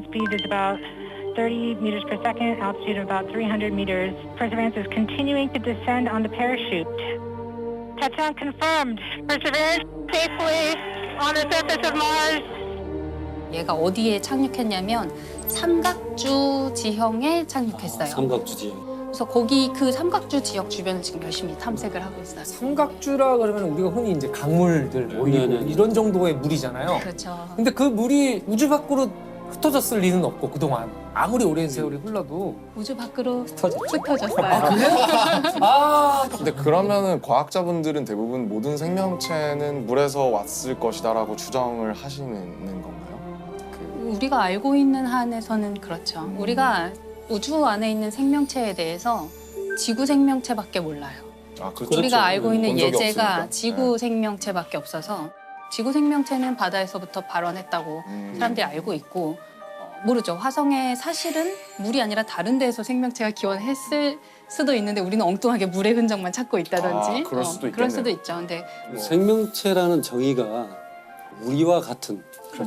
Descent speed is about 30 meters per second, altitude of about 300 meters. Perseverance is continuing to descend on the parachute. Touchdown confirmed. Perseverance safely on the surface of Mars. 얘가 어디에 착륙했냐면 삼각주 지형에 착륙했어요. 삼각주 지형. 그래서 거기 그 삼각주 지역 주변을 지금 열심히 탐색을 하고 있어요. 삼각주라 그러면 우리가 흔히 이제 강물들 모이고 네네. 이런 정도의 물이잖아요. 그렇죠. 근데 그 물이 우주 밖으로 흩어졌을 리는 없고 그동안 아무리 오랜 세월이 흘러도 우주 밖으로 흩어졌죠. 흩어졌어요. 아, 근데 그러면은 과학자분들은 대부분 모든 생명체는 물에서 왔을 것이다라고 추정을 하시는 건가요? 우리가 알고 있는 한에서는 그렇죠. 우리가 우주 안에 있는 생명체에 대해서 지구 생명체밖에 몰라요. 아, 그렇죠. 우리가 알고 있는 본 적이 예제가 없으니까. 지구 생명체밖에 없어서 지구 생명체는 바다에서부터 발원했다고 사람들이 알고 있고 모르죠. 화성에 사실은 물이 아니라 다른 데에서 생명체가 기원했을 수도 있는데 우리는 엉뚱하게 물의 흔적만 찾고 있다든지 아, 그럴 수도 그럴 있겠네요. 수도 있죠. 근데 생명체라는 정의가 우리와 같은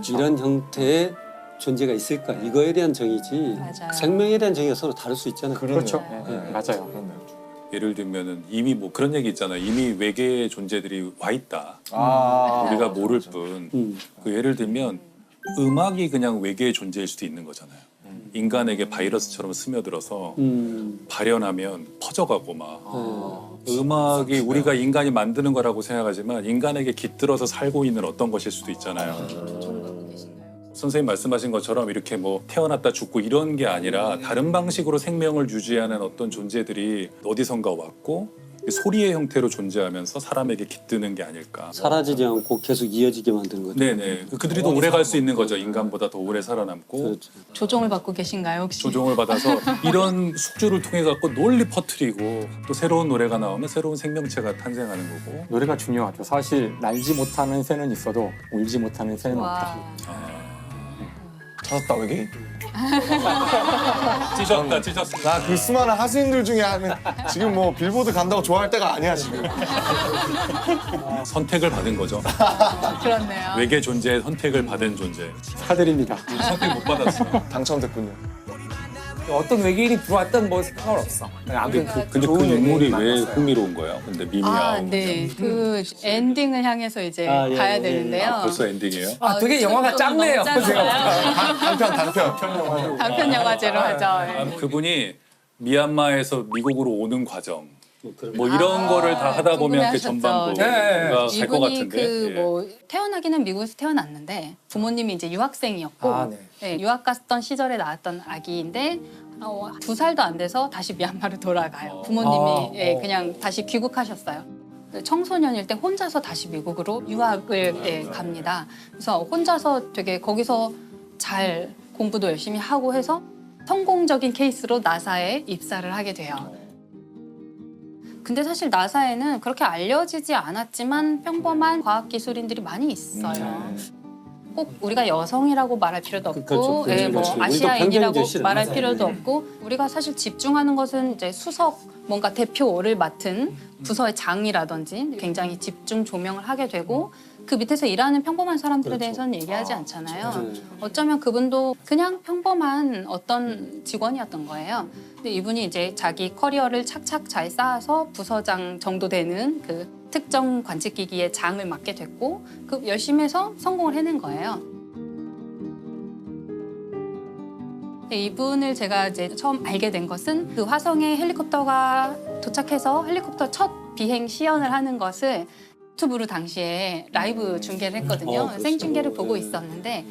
이런 형태의 존재가 있을까 이거에 대한 정의지 맞아요. 생명에 대한 정의가 서로 다를 수 있잖아요. 그렇죠. 네, 맞아요. 그렇네요. 예를 들면은 이미 뭐 그런 얘기 있잖아요. 이미 외계의 존재들이 와 있다. 아, 우리가 모를 뿐. 그 예를 들면 음악이 그냥 외계의 존재일 수도 있는 거잖아요. 인간에게 바이러스처럼 스며들어서 발현하면 퍼져가고 막 음악이 우리가 인간이 만드는 거라고 생각하지만 인간에게 깃들어서 살고 있는 어떤 것일 수도 있잖아요. 선생님 말씀하신 것처럼 이렇게 뭐 태어났다 죽고 이런 게 아니라 다른 방식으로 생명을 유지하는 어떤 존재들이 어디선가 왔고 소리의 형태로 존재하면서 사람에게 깃드는 게 아닐까. 사라지지 않고 계속 이어지게 만드는 거죠. 네네. 그들이 더 오래 갈 수 있는 거죠. 인간보다 더 오래 살아남고 그렇죠. 조종을 받고 계신가요 혹시? 조종을 받아서 이런 숙주를 통해 갖고 널리 퍼뜨리고 또 새로운 노래가 나오면 새로운 생명체가 탄생하는 거고. 노래가 중요하죠. 사실 날지 못하는 새는 있어도 울지 못하는 새는 없다. 와. 찾았다 외계인? 찢었다. 나 그 수많은 하수인들 중에 하는 지금 뭐 빌보드 간다고 좋아할 때가 아니야 지금. 선택을 받은 거죠. 그렇네요. 외계 존재의 선택을 받은 존재. 축하드립니다. 선택 못 받았어요. 당첨됐군요. 어떤 외계인이 들어왔던 뭐 상관없어. 아무튼 근데 그 좋은 인물이 외계인 왜 만났어요. 흥미로운 거야? 근데 미미야. 아, 네. 그 엔딩을 향해서 이제 아, 예, 가야 예, 예. 되는데요. 벌써 엔딩이에요? 아, 되게 영화가 짧네요. 너무 짧아요. 단편. 단편 영화제로 하죠. 아, 그분이 미얀마에서 미국으로 오는 과정 뭐 이런 아, 거를 다 하다 보면 그 궁금해하셨죠. 전반부가 네. 갈 것 이분이 같은데. 그 예. 뭐 태어나기는 미국에서 태어났는데 부모님이 이제 유학생이었고 아, 네. 네, 유학 갔던 시절에 낳았던 아기인데 2살도 안 돼서 다시 미얀마로 돌아가요. 부모님이 예, 그냥 다시 귀국하셨어요. 청소년일 때 혼자서 다시 미국으로 유학을 예, 갑니다. 그래서 혼자서 되게 거기서 잘 공부도 열심히 하고 해서 성공적인 케이스로 나사에 입사를 하게 돼요. 근데 사실 나사에는 그렇게 알려지지 않았지만 평범한 과학기술인들이 많이 있어요. 꼭 우리가 여성이라고 말할 필요도 없고, 그렇죠. 예, 뭐 그렇죠. 우리도 아시아인이라고 편견이죠, 실은. 말할 맞아요. 필요도 없고, 우리가 사실 집중하는 것은 이제 수석 뭔가 대표를 맡은 부서의 장이라든지 굉장히 집중 조명을 하게 되고, 그 밑에서 일하는 평범한 사람들에 그렇죠. 대해서는 얘기하지 않잖아요. 네. 어쩌면 그분도 그냥 평범한 어떤 직원이었던 거예요. 근데 이분이 이제 자기 커리어를 착착 잘 쌓아서 부서장 정도 되는 그 특정 관측기기의 장을 맡게 됐고 그 열심히 해서 성공을 해낸 거예요. 근데 이분을 제가 이제 처음 알게 된 것은 그 화성에 헬리콥터가 도착해서 헬리콥터 첫 비행 시연을 하는 것을 유튜브로 당시에 라이브 중계를 했거든요. 그렇죠. 생중계를 보고 네. 있었는데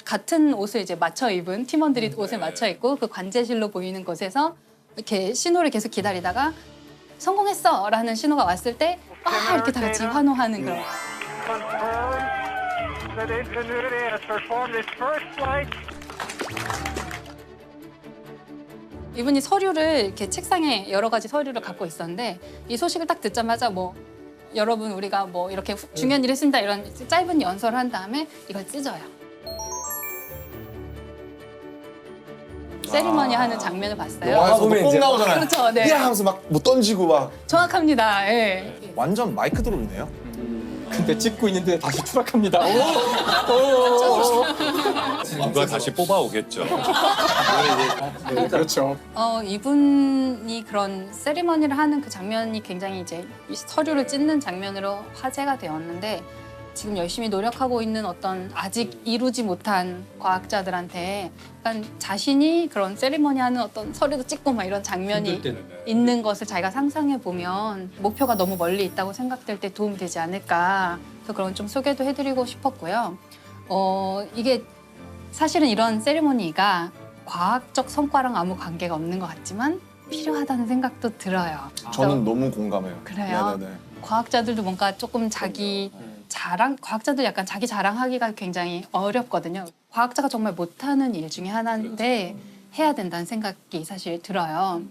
같은 옷을 이제 맞춰 입은 팀원들이 옷을 맞춰 입고 그 관제실로 보이는 곳에서 이렇게 신호를 계속 기다리다가 성공했어! 라는 신호가 왔을 때 이렇게 다 같이 환호하는 그런 Confirmed that Ingenuity has performed its first flight. 이분이 서류를 이렇게 책상에 여러 가지 서류를 갖고 있었는데 이 소식을 딱 듣자마자 뭐 여러분 우리가 뭐 이렇게 중요한 일을 했습니다 이런 짧은 연설을 한 다음에 이걸 찢어요. 세리머니 하는 장면을 봤어요. 영화에서도 보면 꼭 이제 나오잖아요. 그렇죠, 네. 야 하면서 막 뭐 던지고 막 정확합니다. 예. 완전 마이크 드롭이네요. 근데 찍고 있는데 다시 추락합니다. 누가 다시 뽑아오겠죠. 네, 그렇죠. 이분이 그런 세리머니를 하는 그 장면이 굉장히 이제 이 서류를 찢는 장면으로 화제가 되었는데 지금 열심히 노력하고 있는 어떤 아직 이루지 못한 과학자들한테 약간 자신이 그런 세리머니 하는 어떤 서류도 찍고 막 이런 장면이 있는 것을 자기가 상상해 보면 목표가 너무 멀리 있다고 생각될 때 도움이 되지 않을까. 그래서 그런 좀 소개도 해드리고 싶었고요. 이게 사실은 이런 세리머니가 과학적 성과랑 아무 관계가 없는 것 같지만 필요하다는 생각도 들어요. 저는 너무 공감해요. 그래요? 네네네. 과학자들도 뭔가 조금 자기 자랑, 과학자들 약간 자기 자랑하기가 굉장히 어렵거든요. 과학자가 정말 못하는 일 중에 하나인데 해야 된다는 생각이 사실 들어요.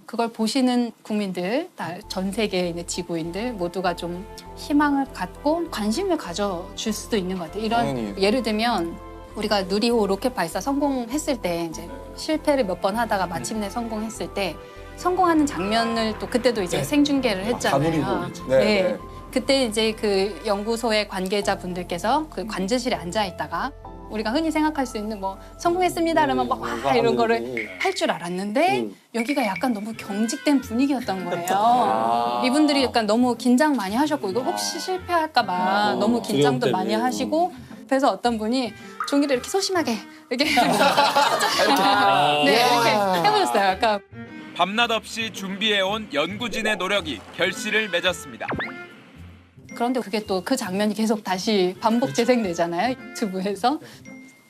그걸 보시는 국민들, 전 세계에 있는 지구인들 모두가 좀 희망을 갖고 관심을 가져줄 수도 있는 것 같아요. 이런 당연히. 예를 들면 우리가 누리호 로켓 발사 성공했을 때 이제 실패를 몇 번 하다가 마침내 성공했을 때 성공하는 장면을 또 그때도 이제 생중계를 했잖아요. 가누리고. 네. 그때 이제 그 연구소의 관계자분들께서 그 관제실에 앉아 있다가 우리가 흔히 생각할 수 있는 뭐 성공했습니다 그러면 막 와 이런 거를 할 줄 알았는데 여기가 약간 너무 경직된 분위기였던 거예요. 이분들이 약간 너무 긴장 많이 하셨고 이거 혹시 실패할까 봐 너무 긴장도 많이 하시고 그래서 어떤 분이 종이를 이렇게 소심하게 이렇게 네, 이렇게 해보셨어요. 약간 밤낮 없이 준비해온 연구진의 노력이 결실을 맺었습니다. 그런데 그게 또 그 장면이 계속 다시 반복 재생되잖아요. 유튜브에서.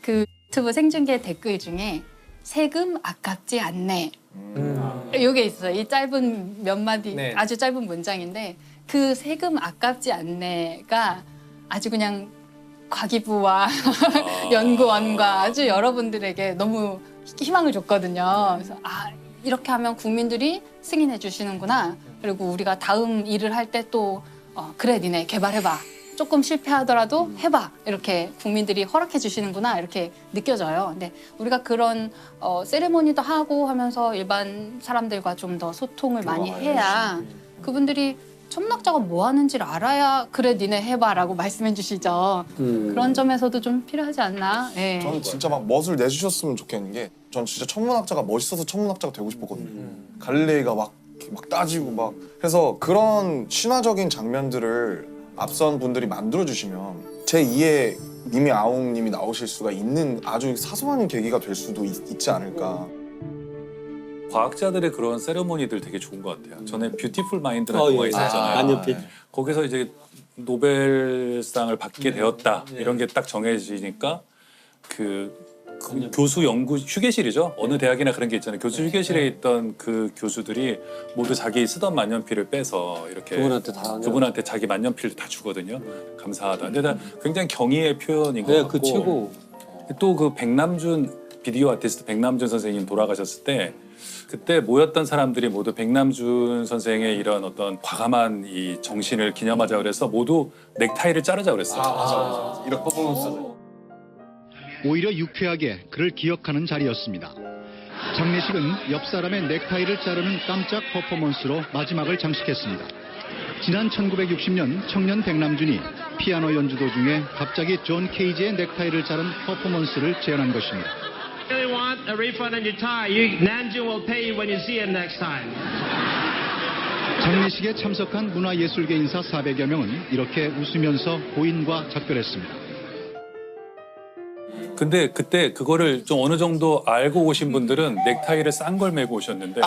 그 유튜브 생중계 댓글 중에 세금 아깝지 않네. 이게 있어요. 이 짧은 몇 마디 네. 아주 짧은 문장인데 그 세금 아깝지 않네가 아주 그냥 과기부와 연구원과 아주 여러분들에게 너무 희망을 줬거든요. 그래서 이렇게 하면 국민들이 승인해 주시는구나. 그리고 우리가 다음 일을 할 때 또 그래 니네 개발해봐. 조금 실패하더라도 해봐. 이렇게 국민들이 허락해 주시는구나. 이렇게 느껴져요. 근데 우리가 그런 세레모니도 하고 하면서 일반 사람들과 좀 더 소통을 많이 해야 그분들이 천문학자가 뭐 하는지를 알아야 그래 니네 해봐라고 말씀해 주시죠. 그런 점에서도 좀 필요하지 않나. 네. 저는 진짜 막 멋을 내주셨으면 좋겠는 게 전 진짜 천문학자가 멋있어서 천문학자가 되고 싶었거든요. 갈릴레이가 막 따지고 막 해서 그런 신화적인 장면들을 앞선 분들이 만들어주시면 제2의 님이 아웅님이 나오실 수가 있는 아주 사소한 계기가 될 수도 있지 않을까. 과학자들의 그런 세레모니들 되게 좋은 것 같아요. 전에 뷰티풀 마인드라는 영화 있었잖아요. 만년필. 거기서 이제 노벨상을 받게 되었다 이런 게 딱 정해지니까 그 교수 연구 휴게실이죠. 어느 대학이나 그런 게 있잖아요. 교수 휴게실에 있던 그 교수들이 모두 자기 쓰던 만년필을 빼서 이렇게 그분한테 자기 만년필을 다 주거든요. 감사하다. 근데 다 굉장히 경의의 표현인 것 같고. 그 최고. 또 그 백남준 비디오 아티스트 백남준 선생님 돌아가셨을 때 그때 모였던 사람들이 모두 백남준 선생의 이런 어떤 과감한 이 정신을 기념하자 그래서 모두 넥타이를 자르자 그랬어요. 맞아. 이런 퍼포먼스. 오히려 유쾌하게 그를 기억하는 자리였습니다. 장례식은 옆 사람의 넥타이를 자르는 깜짝 퍼포먼스로 마지막을 장식했습니다. 지난 1960년 청년 백남준이 피아노 연주 도중에 갑자기 존 케이지의 넥타이를 자른 퍼포먼스를 재현한 것입니다. Really want a refund on your tie. Namjoon will pay you when you see him next time. 장례식에 참석한 문화예술계 인사 400여 명은 이렇게 웃으면서 고인과 작별했습니다. 근데 그때 그거를 좀 어느 정도 알고 오신 분들은 넥타이를 싼 걸 메고 오셨는데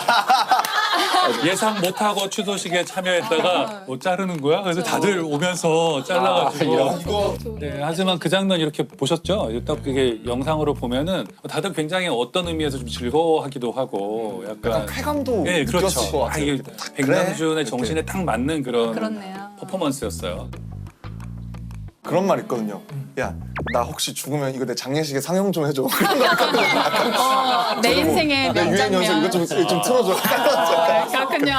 예상 못하고 추도식에 참여했다가 뭐 자르는 거야? 그래서 다들 오면서 잘라가지고 네, 하지만 그 장면 이렇게 보셨죠? 딱 그게 영상으로 보면은 다들 굉장히 어떤 의미에서 좀 즐거워하기도 하고 약간 쾌감도 네, 느꼈을 그렇죠. 것 같아요. 이게 백남준의 정신에 딱 맞는 그런 그렇네요. 퍼포먼스였어요. 그런 말 있거든요. 야, 나 혹시 죽으면 이거 내 장례식에 상영 좀 해줘. 내 인생의 내 유행 연습 명장면. 이거 좀 틀어줘. 그렇군요.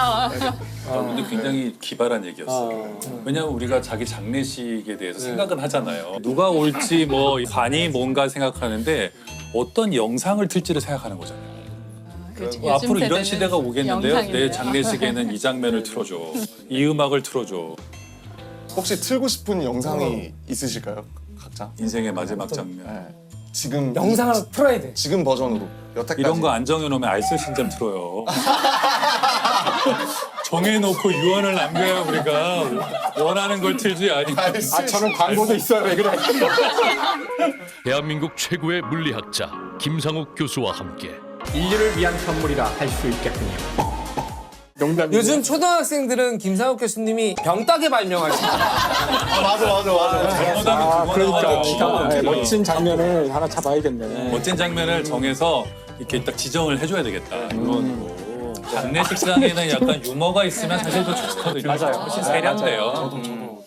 근데 굉장히 기발한 얘기였어요. 왜냐하면 우리가 자기 장례식에 대해서 생각은 하잖아요. 누가 올지 뭐 관이 뭔가 생각하는데 어떤 영상을 틀지를 생각하는 거잖아요. 그렇죠. 앞으로 요즘 이런 세대는 시대가 오겠는데요. 영상이네요. 내 장례식에는 이 장면을 틀어줘. 이 음악을 틀어줘. 혹시 틀고 싶은 영상이 있으실까요? 각자? 인생의 마지막 장면. 네. 지금 영상 하나 틀어야 돼. 지금 버전으로 여태까지 이런 거 안 정해놓으면 알쓸신잡 틀어요. 정해놓고 유언을 남겨야 우리가 원하는 걸 틀지 아니. 저는 광고도 있어야 돼 그래. 대한민국 최고의 물리학자 김상욱 교수와 함께 인류를 위한 선물이라 할 수 있겠군요. 농담이에요. 요즘 초등학생들은 김상욱 교수님이 병따개 발명하시죠. 맞아. 그러니까 기가 막히게. 멋진 장면을 하나 잡아야겠네. 멋진 장면을 정해서 이렇게 딱 지정을 해줘야 되겠다. 이건 장례식장에는 약간 유머가 있으면 사실 더 좋거든요. 맞아요. 훨씬 세련돼요. 저도.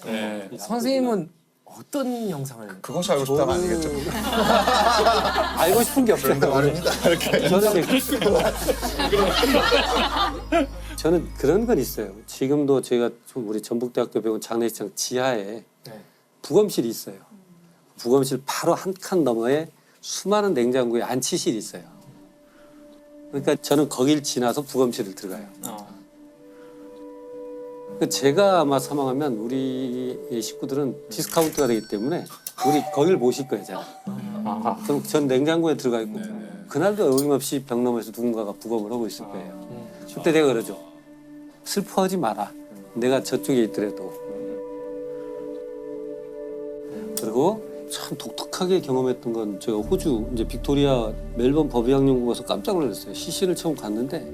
네. 선생님은 어떤 영상을? 그것이 알고 싶다는 아니겠죠? 알고 싶은 게 없어요. 말입니다. 이렇게. 저는 그런 건 있어요. 지금도 제가 우리 전북대학교 병원 장례식장 지하에 부검실이 있어요. 부검실 바로 한 칸 너머에 수많은 냉장고에 안치실이 있어요. 그러니까 저는 거길 지나서 부검실을 들어가요. 그러니까 제가 아마 사망하면 우리 식구들은 디스카운트가 되기 때문에 우리 거길 모실 거예요, 제가. 그럼 전 냉장고에 들어가 있고 그날도 어김없이 벽 너머에서 누군가가 부검을 하고 있을 거예요. 그때 내가 그러죠. 슬퍼하지 마라. 내가 저쪽에 있더라도. 그리고 참 독특하게 경험했던 건 제가 호주 이제 빅토리아 멜번 법의학연구원 가서 깜짝 놀랐어요. 시신을 처음 갔는데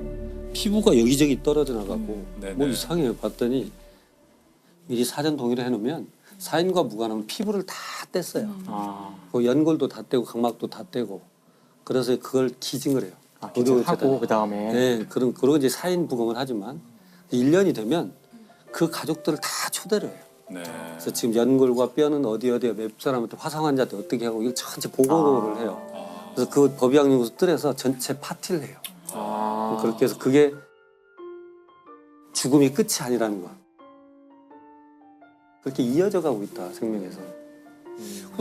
피부가 여기저기 떨어져 나가고 뭐 이상해요. 봤더니 미리 사전 동의를 해놓으면 사인과 무관하면 피부를 다 뗐어요. 그 연골도 다 떼고 각막도 다 떼고 그래서 그걸 기증을 해요. 하고 그 다음에 네, 그러고 이제 사인 부검을 하지만 1년이 되면 그 가족들을 다 초대를 해요. 네. 그래서 지금 연골과 뼈는 어디에 몇 사람한테 화상 환자한테 어떻게 하고 이걸 전체 보고를 해요. 그래서 그 법의학연구소 뜰에서 전체 파티를 해요. 그렇게 해서 그게 죽음이 끝이 아니라는 거. 그렇게 이어져 가고 있다 생명에서.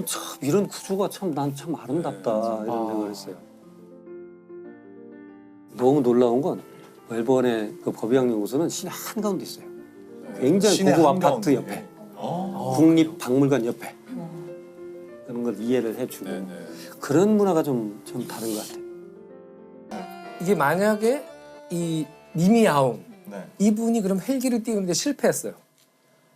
참 이런 구조가 참 난 참 아름답다 이런 생각을 했어요. 너무 놀라운 건 멜번의 그 법의학연구소는 시내 한가운데 있어요. 굉장히 고급 아파트 옆에. 국립박물관 옆에. 그런 걸 이해를 해주고 그런 문화가 좀 다른 것 같아요. 이게 만약에 이 니미아웅 이분이 그럼 헬기를 띄우는데 실패했어요.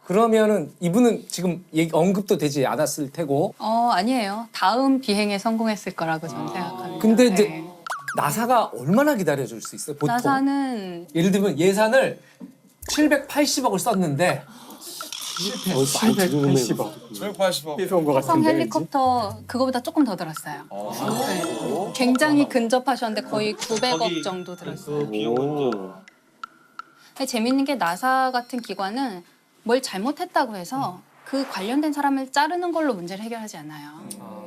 그러면은 이분은 지금 언급도 되지 않았을 테고. 아니에요. 다음 비행에 성공했을 거라고 저는 생각합니다. 근데 이제 나사가 얼마나 기다려줄 수 있어요? 보통 나사는 예를 들면 예산을 780억을 썼는데 780억. 780억. 삐져온 것 화성 같은데. 헬리콥터 그거보다 조금 더 들었어요. 네. 굉장히 근접하셨는데 거의 900억 정도 들었어요. 근데 재밌는 게 나사 같은 기관은 뭘 잘못했다고 해서 그 관련된 사람을 자르는 걸로 문제를 해결하지 않아요.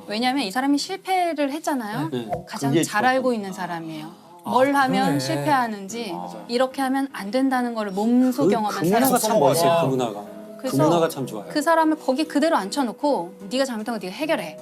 왜냐하면 이 사람이 실패를 했잖아요. 가장 잘 알고 있는 사람이에요. 뭘 하면 그러네. 실패하는지 이렇게 하면 안 된다는 걸 몸소 경험한 그 문화가 참 멋있어요. 그 문화가. 그 그래서 문화가 참 좋아요. 그 사람을 거기 그대로 앉혀놓고 네가 잘못한 거 네가 해결해.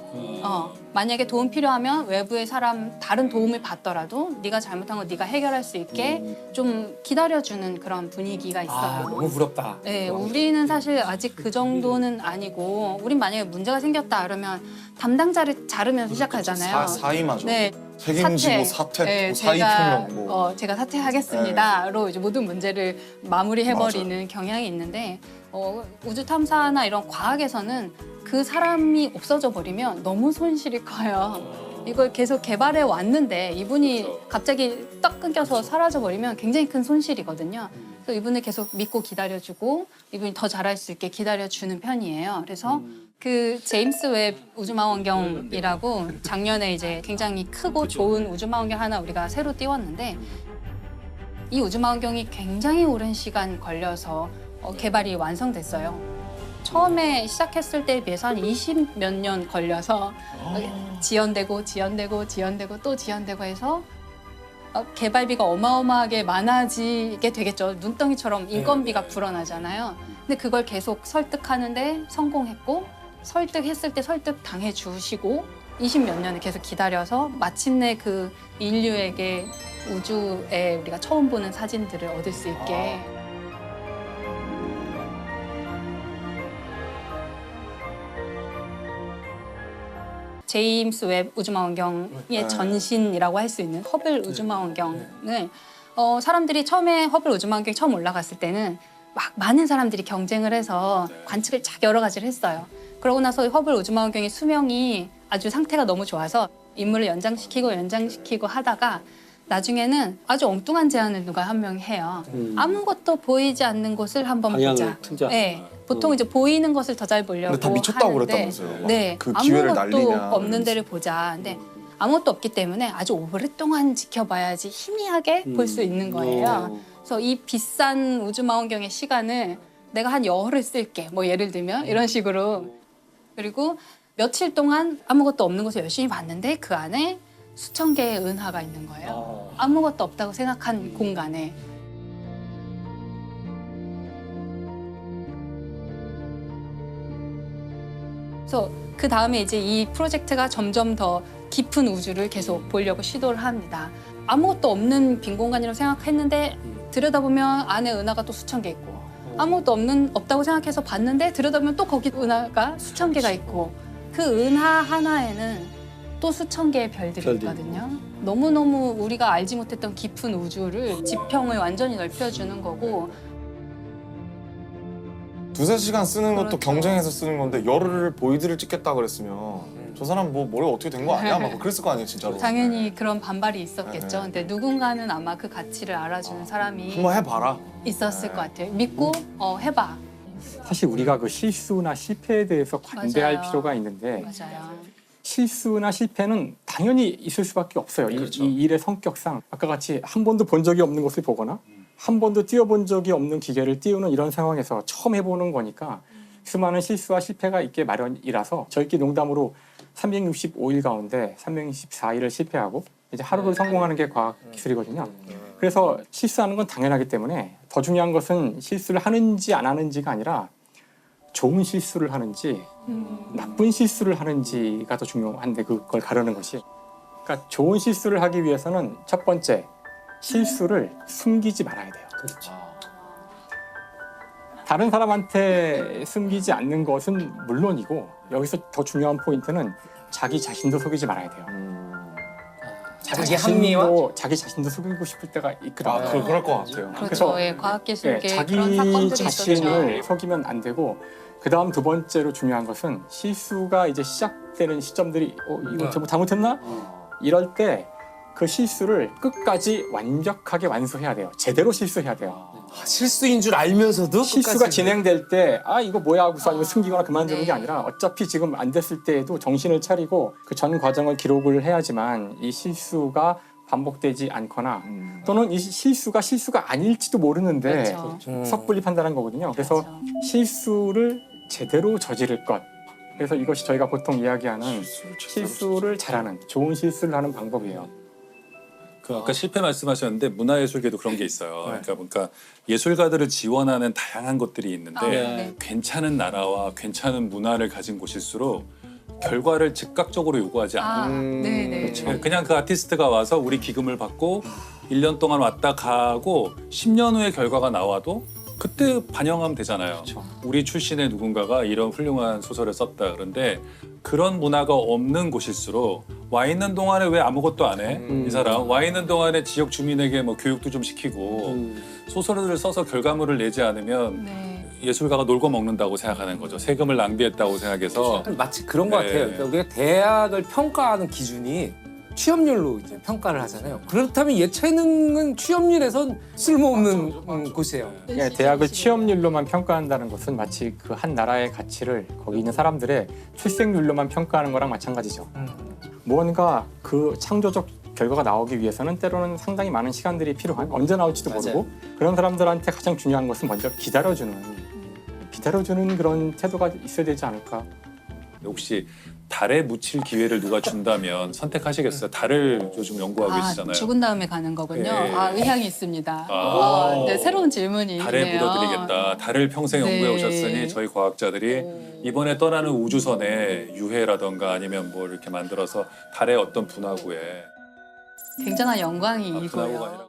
만약에 도움 필요하면 외부의 사람 다른 도움을 받더라도 네가 잘못한 거 네가 해결할 수 있게 좀 기다려주는 그런 분위기가 있어요. 너무 부럽다. 네, 우리는 사실 아직 그 정도는 아니고 우린 만약에 문제가 생겼다 그러면 담당자를 자르면서 시작하잖아요. 사임하죠. 네. 책임지고 사퇴, 네, 사의 제가, 표명 뭐. 제가 사퇴하겠습니다로 이제 모든 문제를 마무리해버리는 경향이 있는데 우주 탐사나 이런 과학에서는 그 사람이 없어져 버리면 너무 손실이 커요. 이걸 계속 개발해 왔는데 이분이 갑자기 딱 끊겨서 사라져 버리면 굉장히 큰 손실이거든요. 그래서 이분을 계속 믿고 기다려주고 이분이 더 잘할 수 있게 기다려주는 편이에요. 그래서 그 제임스 웹 우주망원경이라고 작년에 이제 굉장히 크고 좋은 우주망원경 하나 우리가 새로 띄웠는데 이 우주망원경이 굉장히 오랜 시간 걸려서 개발이 완성됐어요. 처음에 시작했을 때에 비해서 한 20몇 년 걸려서 지연되고 또 지연되고 해서 개발비가 어마어마하게 많아지게 되겠죠. 눈덩이처럼 인건비가 불어나잖아요. 근데 그걸 계속 설득하는데 성공했고 설득했을 때 설득 당해주시고 20몇 년을 계속 기다려서 마침내 그 인류에게 우주에 우리가 처음 보는 사진들을 얻을 수 있게 제임스 웹 우주망원경의 전신이라고 할 수 있는 허블 우주망원경을 사람들이 처음에 허블 우주망원경이 처음 올라갔을 때는 막 많은 사람들이 경쟁을 해서 관측을 쫙 여러 가지를 했어요. 그러고 나서 허블 우주망원경의 수명이 아주 상태가 너무 좋아서 임무를 연장시키고 하다가 나중에는 아주 엉뚱한 제안을 누가 한 명이 해요. 아무것도 보이지 않는 곳을 한번 보자. 틀자. 네, 보통 이제 보이는 것을 더 잘 보려고 근데 다 미쳤다고 하는데, 그랬다면서요. 네, 그 기회를 아무것도 날리냐. 없는 데를 보자. 근데 아무것도 없기 때문에 아주 오랫동안 지켜봐야지 희미하게 볼 수 있는 거예요. 그래서 이 비싼 우주망원경의 시간을 내가 한 열흘 쓸게. 뭐 예를 들면 이런 식으로. 그리고 며칠 동안 아무것도 없는 곳을 열심히 봤는데 그 안에 수천 개의 은하가 있는 거예요. 아무것도 없다고 생각한 공간에. 그래서 그 다음에 이제 이 프로젝트가 점점 더 깊은 우주를 계속 보려고 시도를 합니다. 아무것도 없는 빈 공간이라고 생각했는데 들여다보면 안에 은하가 또 수천 개 있고 아무것도 없다고 생각해서 봤는데 들여다보면 또 거기 은하가 수천 개가 있고 그 은하 하나에는 또 수천 개의 별들이 있거든요. 너무너무 우리가 알지 못했던 깊은 우주를 지평을 완전히 넓혀주는 거고 두세 시간 쓰는 것도 그렇죠. 경쟁해서 쓰는 건데 열흘을 보이드를 찍겠다 그랬으면 저 사람 뭐 머리가 어떻게 된 거 아니야? 막 그랬을 거 아니에요 진짜로. 당연히 그런 반발이 있었겠죠. 네. 근데 누군가는 아마 그 가치를 알아주는 사람이 한번 해봐라. 있었을 것 같아요. 믿고 해봐. 사실 우리가 그 실수나 실패에 대해서 관대할 맞아요. 필요가 있는데 맞아요. 실수나 실패는 당연히 있을 수밖에 없어요. 그렇죠. 이 일의 성격상 아까 같이 한 번도 본 적이 없는 것을 보거나 한 번도 띄워본 적이 없는 기계를 띄우는 이런 상황에서 처음 해보는 거니까 수많은 실수와 실패가 있게 마련이라서 저희끼리 농담으로 365일 가운데 364일을 실패하고 이제 하루를 성공하는 게 과학 기술이거든요. 그래서 실수하는 건 당연하기 때문에 더 중요한 것은 실수를 하는지 안 하는지가 아니라 좋은 실수를 하는지 나쁜 실수를 하는지가 더 중요한데 그걸 가르는 것이. 그러니까 좋은 실수를 하기 위해서는 첫 번째 실수를 숨기지 말아야 돼요. 그렇죠. 다른 사람한테 숨기지 않는 것은 물론이고 여기서 더 중요한 포인트는 자기 자신도 속이지 말아야 돼요. 자기 합리화? 자기 자신도 속이고 싶을 때가 있거든요. 그럴 것 같아요. 그렇죠. 예, 과학기술계 네, 자기 그런 사건들이 자신을 있었죠. 속이면 안 되고 그 다음 두 번째로 중요한 것은 실수가 이제 시작되는 시점들이 이거 잘못했나? 이럴 때 그 실수를 끝까지 완벽하게 완수해야 돼요. 제대로 실수해야 돼요. 실수인 줄 알면서도 실수가 끝까지 진행될 때 이거 뭐야 하고서 아니면 숨기거나 그만두는 네. 게 아니라 어차피 지금 안 됐을 때에도 정신을 차리고 그 전 과정을 기록을 해야지만 이 실수가 반복되지 않거나 또는 이 실수가 아닐지도 모르는데 그렇죠. 섣불리 판단한 거거든요. 그래서 그렇죠. 실수를 제대로 저지를 것. 그래서 이것이 저희가 보통 이야기하는 실수를 잘하는 좋은 실수를 하는 방법이에요. 그 아까 실패 말씀하셨는데 문화예술계도 그런 게 있어요. 그러니까 예술가들을 지원하는 다양한 것들이 있는데 네. 괜찮은 나라와 괜찮은 문화를 가진 곳일수록 결과를 즉각적으로 요구하지 않아요. 네네. 그냥 그 아티스트가 와서 우리 기금을 받고 1년 동안 왔다 가고 10년 후에 결과가 나와도 그때 반영하면 되잖아요. 우리 출신의 누군가가 이런 훌륭한 소설을 썼다. 그런데 그런 문화가 없는 곳일수록 와 있는 동안에 왜 아무것도 안 해? 이 사람 와 있는 동안에 지역 주민에게 뭐 교육도 좀 시키고 소설을 써서 결과물을 내지 않으면 네. 예술가가 놀고 먹는다고 생각하는 거죠. 세금을 낭비했다고 생각해서. 마치 그런 것 같아요. 그러니까 우리가 대학을 평가하는 기준이 취업률로 이제 평가를 하잖아요. 그렇다면 예체능은 취업률에선 쓸모없는 곳이에요. 예, 대학을 취업률로만 평가한다는 것은 마치 그 한 나라의 가치를 거기 있는 사람들의 출생률로만 평가하는 거랑 마찬가지죠. 무언가 그 창조적 결과가 나오기 위해서는 때로는 상당히 많은 시간들이 필요한 언제 나올지도 모르고 그런 사람들한테 가장 중요한 것은 먼저 기다려주는 그런 태도가 있어야 되지 않을까. 혹시 달에 묻힐 기회를 누가 준다면 선택하시겠어요? 달을 요즘 연구하고 계시잖아요. 죽은 다음에 가는 거군요. 네. 의향이 있습니다. 아. 네, 새로운 질문이네요. 달에 묻어드리겠다. 달을 평생 네. 연구해 오셨으니 저희 과학자들이 이번에 떠나는 우주선에 유해라던가 아니면 뭐 이렇게 만들어서 달의 어떤 분화구에 굉장한 영광이고요. 분화구가 아니라